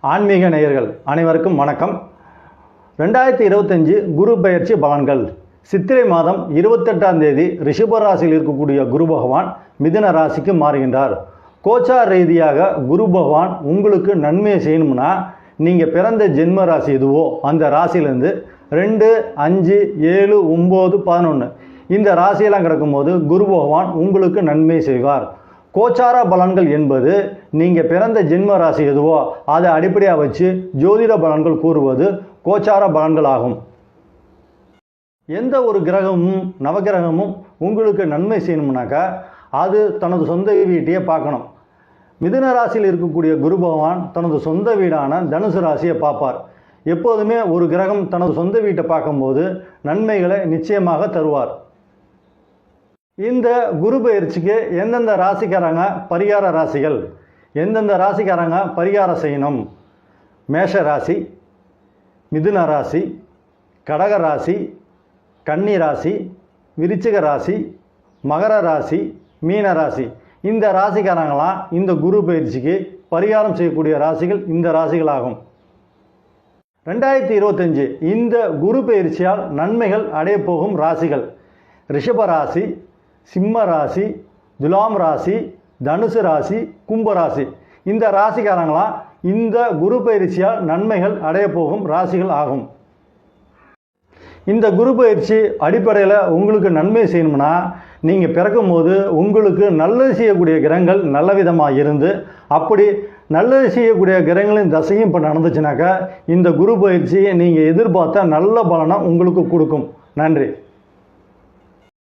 ஆன்மீக நேயர்கள் அனைவருக்கும் வணக்கம். 2025 குரு பெயர்ச்சி பலன்கள். சித்திரை மாதம் 28ஆம் தேதி ரிஷப ராசியில் இருக்கக்கூடிய குரு பகவான் மிதுன ராசிக்கு மாறுகின்றார். கோச்சார் ரீதியாக குரு பகவான் உங்களுக்கு நன்மையை செய்யணும்னா நீங்கள் பிறந்த ஜென்ம ராசி எதுவோ அந்த ராசியிலேருந்து 2, 5, 7, 9, 11 இந்த ராசியெல்லாம் கிடக்கும்போது குரு பகவான் உங்களுக்கு நன்மை செய்வார். கோச்சார பலன்கள் என்பது நீங்கள் பிறந்த ஜென்ம ராசி எதுவோ அதை அடிப்படையாக வச்சு ஜோதிட பலன்கள் கூறுவது கோச்சார பலன்கள் ஆகும். எந்த ஒரு கிரகமும் நவகிரகமும் உங்களுக்கு நன்மை செய்யணும்னாக்கா அது தனது சொந்த வீட்டையே பார்க்கணும். மிதுன ராசியில் இருக்கக்கூடிய குரு பகவான் தனது சொந்த வீடான தனுசு ராசியை பார்ப்பார். எப்போதுமே ஒரு கிரகம் தனது சொந்த வீட்டை பார்க்கும்போது நன்மைகளை நிச்சயமாக தருவார். இந்த குரு பயிற்சிக்கு எந்தெந்த ராசிக்காரங்க பரிகார ராசிகள், எந்தெந்த ராசிக்காரங்க பரிகாரம் செய்யணும்? மேஷ ராசி, மிதுன ராசி, கடக ராசி, கன்னி ராசி, விருச்சிக ராசி, மகர ராசி, மீன ராசி. இந்த ராசிக்காரங்களாம் இந்த குரு பயிற்சிக்கு பரிகாரம் செய்யக்கூடிய ராசிகள் இந்த ராசிகளாகும். 2025 இந்த குரு பயிற்சியால் நன்மைகள் அடைய போகும் ராசிகள்: ரிஷப ராசி, சிம்ம ராசி, துலாம் ராசி, தனுசு ராசி, கும்பராசி. இந்த ராசிக்காரங்களாம் இந்த குரு பயிற்சியால் நன்மைகள் அடைய போகும் ராசிகள் ஆகும். இந்த குரு பயிற்சி அடிப்படையில் உங்களுக்கு நன்மை செய்யணும்னா நீங்கள் பிறக்கும்போது உங்களுக்கு நல்லது செய்யக்கூடிய கிரகங்கள் நல்ல விதமாக இருந்து, அப்படி நல்லது செய்யக்கூடிய கிரகங்களின் தசையும் இப்போ நடந்துச்சுனாக்கா இந்த குரு பயிற்சியை நீங்கள் எதிர்பார்த்த நல்ல பலனை உங்களுக்கு கொடுக்கும். நன்றி.